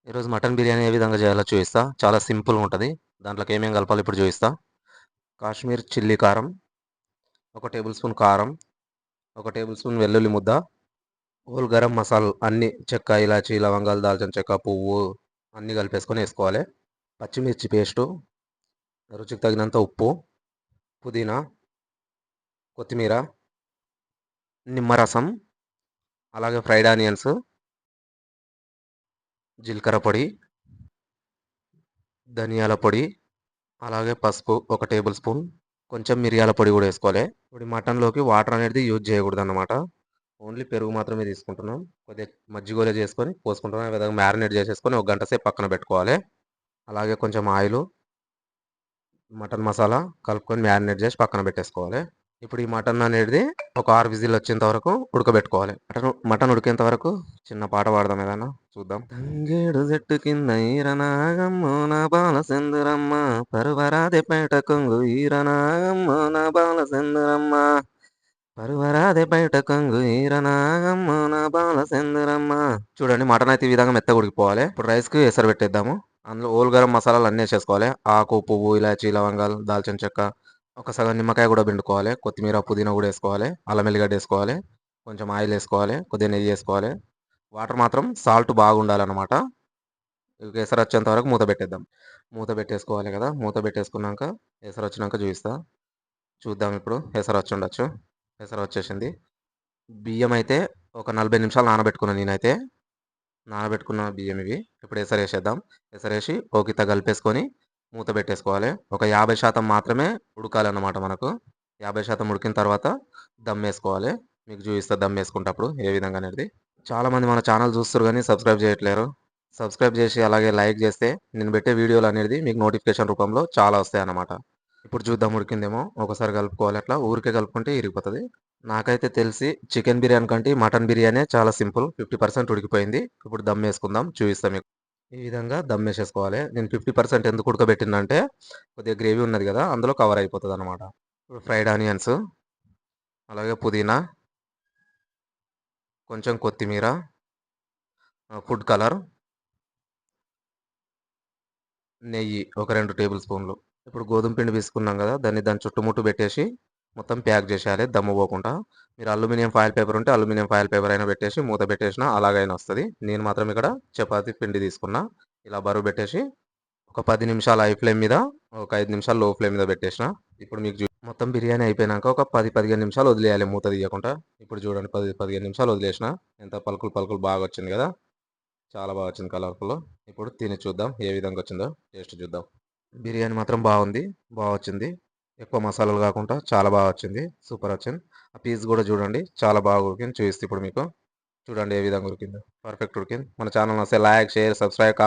ఈరోజు మటన్ బిర్యానీ ఏ విధంగా చేయాలో చూపిస్తా. చాలా సింపుల్‌గా ఉంటది. దాంట్లోకి ఏమేం కలపాలో ఇప్పుడు చూపిస్తా. కాశ్మీర్ చిల్లీ కారం, ఒక టేబుల్ స్పూన్ కారం, ఒక టేబుల్ స్పూన్ వెల్లుల్లి ముద్ద, హోల్ గరం మసాలాలు అన్నీ చెక్క, ఇలాచి, లవంగాలు, దాల్చిన చెక్క, పువ్వు అన్నీ కలిపేసుకొని ఏసుకోవాలి. పచ్చిమిర్చి పేస్టు, రుచికి తగినంత ఉప్పు, పుదీనా, కొత్తిమీర, నిమ్మరసం, అలాగే ఫ్రైడ్ ఆనియన్స్, జీలకర్ర పొడి, ధనియాల పొడి, అలాగే పసుపు ఒక టేబుల్ స్పూన్, కొంచెం మిరియాల పొడి కూడా వేసుకోవాలి. ఇప్పుడు ఈ మటన్లోకి వాటర్ అనేది యూజ్ చేయకూడదన్నమాట. ఓన్లీ పెరుగు మాత్రమే తీసుకుంటున్నాం. కొద్దిగా మజ్జిగోలే చేసుకొని పోసుకుంటున్నాం. ఈ విధంగా మ్యారినేట్ చేసేసుకొని ఒక గంట సేపు పక్కన పెట్టుకోవాలి. అలాగే కొంచెం ఆయిలు, మటన్ మసాలా కలుపుకొని మ్యారినేట్ చేసి పక్కన పెట్టేసుకోవాలి. ఇప్పుడు ఈ మటన్ అనేది ఒక 6 విజిల్ వచ్చేంత వరకు ఉడకబెట్టుకోవాలి. మటన్ ఉడికేంత వరకు చిన్న పాట పాడదాం ఏదైనా చూద్దాం. తంగేడు చెట్టు కింద ఈరనాగమ్మో నా బాల సెందురమ్మ, పరువరాది పేట కొంగు ఈరనాగమ్మో నా బాల సెందురమ్మ, పరువరాది బయట కొంగు ఈరనాగమ్మో నా బాల సెందురమ్మ. చూడండి మటన్ అయితే ఈ విధంగా మెత్తగా ఉడికిపోవాలి. ఇప్పుడు రైస్కి ఎసరు పెట్టేద్దాము. అందులో ఓల్ గరం మసాలాలు అన్నీ వేసేసుకోవాలి. ఆకు, పువ్వు, ఇలాచి, లవంగాలు, దాల్చిన చెక్క, ఒక సగం నిమ్మకాయ కూడా పిండుకోవాలి. కొత్తిమీర, పుదీనా కూడా వేసుకోవాలి. అల్లం ఎల్లిగడ్డ వేసుకోవాలి. కొంచెం ఆయిల్ వేసుకోవాలి. కొద్దిగా నెయ్యి వేసుకోవాలి. వాటర్ మాత్రం సాల్ట్ బాగుండాలన్నమాట. ఎసరు వచ్చేంత వరకు మూత పెట్టేద్దాం. మూత పెట్టేసుకోవాలి కదా. మూత పెట్టేసుకున్నాక ఎసరు వచ్చినాక చూపిస్తా. చూద్దాం ఇప్పుడు ఎసరు వచ్చి ఉండొచ్చు. ఎసరు వచ్చేసింది. బియ్యం అయితే ఒక 40 నిమిషాలు నానబెట్టుకున్నాను నేనైతే. నానబెట్టుకున్న బియ్యం ఇవి. ఇప్పుడు ఎసరేసేద్దాం. ఎసరేసి ఓకిత కలిపేసుకొని మూత పెట్టేసుకోవాలి. ఒక 50% మాత్రమే ఉడకాలన్నమాట మనకు. 50% ఉడికిన తర్వాత దమ్మేసుకోవాలి. మీకు చూపిస్తా దమ్మేసుకుంటప్పుడు ఏ విధంగా అనేది. చాలామంది మన ఛానల్ చూస్తుర్రు గానీ సబ్స్క్రైబ్ చేయట్లేరు. సబ్స్క్రైబ్ చేసి అలాగే లైక్ చేస్తే నేను పెట్టే వీడియోలు అనేది మీకు నోటిఫికేషన్ రూపంలో చాలా వస్తాయన్నమాట. ఇప్పుడు చూద్దాం ఉడికిందేమో. ఒకసారి కలుపుకోవాలి అట్లా. ఊరికే కలుపుకుంటే ఇరిగిపోతది. నాకైతే తెలిసి చికెన్ బిర్యానీ కంటే మటన్ బిర్యానీ చాలా సింపుల్. 50% ఉడికిపోయింది. ఇప్పుడు దమ్మేసుకుందాం. చూపిస్తా మీకు. ఈ విధంగా దమ్మేసేసుకోవాలి. నేను 50% ఎందుకు ఉడకబెట్టిందంటే కొద్దిగా గ్రేవీ ఉన్నది కదా! అందులో కవర్ అయిపోతదనమాట. ఇప్పుడు ఫ్రైడ్ ఆనియన్స్, అలాగే పుదీనా, కొంచెం కొత్తిమీర, ఫుడ్ కలర్, నెయ్యి ఒక 2 టేబుల్ స్పూన్లు. ఇప్పుడు గోధుమ పిండి పిసుకున్నాం కదా! దాని చుట్టుముట్టు పెట్టేసి మొత్తం ప్యాక్ చేసేయాలి దమ్ము పోకుండా. మీరు అల్యూమినియం ఫాయిల్ పేపర్ ఉంటే అల్యూమినియం ఫాయిల్ పేపర్ అయినా పెట్టేసి మూత పెట్టేసినా అలాగైనా వస్తది. నేను మాత్రం ఇక్కడ చపాతీ పిండి తీసుకున్నా. ఇలా బరువు పెట్టేసి ఒక 10 నిమిషాలు హై ఫ్లేమ్ మీద, ఒక 5 నిమిషాలు లో ఫ్లేమ్ మీద పెట్టేసిన. ఇప్పుడు మీకు మొత్తం బిర్యానీ అయిపోయినాక ఒక 10, 15 నిమిషాలు వదిలేయాలి మూత తీయకుండా. ఇప్పుడు చూడండి 10, 15 నిమిషాలు వదిలేసిన. ఎంత పలుకులు పలుకులు బాగా వచ్చింది కదా! చాలా బాగా వచ్చింది కలర్‌ఫుల్. ఇప్పుడు తిని చూద్దాం ఏ విధంగా వచ్చిందో టేస్ట్ చూద్దాం. బిర్యానీ మాత్రం బాగుంది. వచ్చింది. ఎక్కువ మసాలాలు కాకుండా చాలా బాగా వచ్చింది. సూపర్ వచ్చింది. ఆ పీస్ కూడా చూడండి చాలా బాగా ఉడికింది. చూపిస్తా ఇప్పుడు మీకు. చూడండి ఏ విధంగా ఉడికిందో. పర్ఫెక్ట్ ఉడికింది. మన ఛానల్ నచ్చితే లైక్, షేర్, సబ్స్క్రైబ్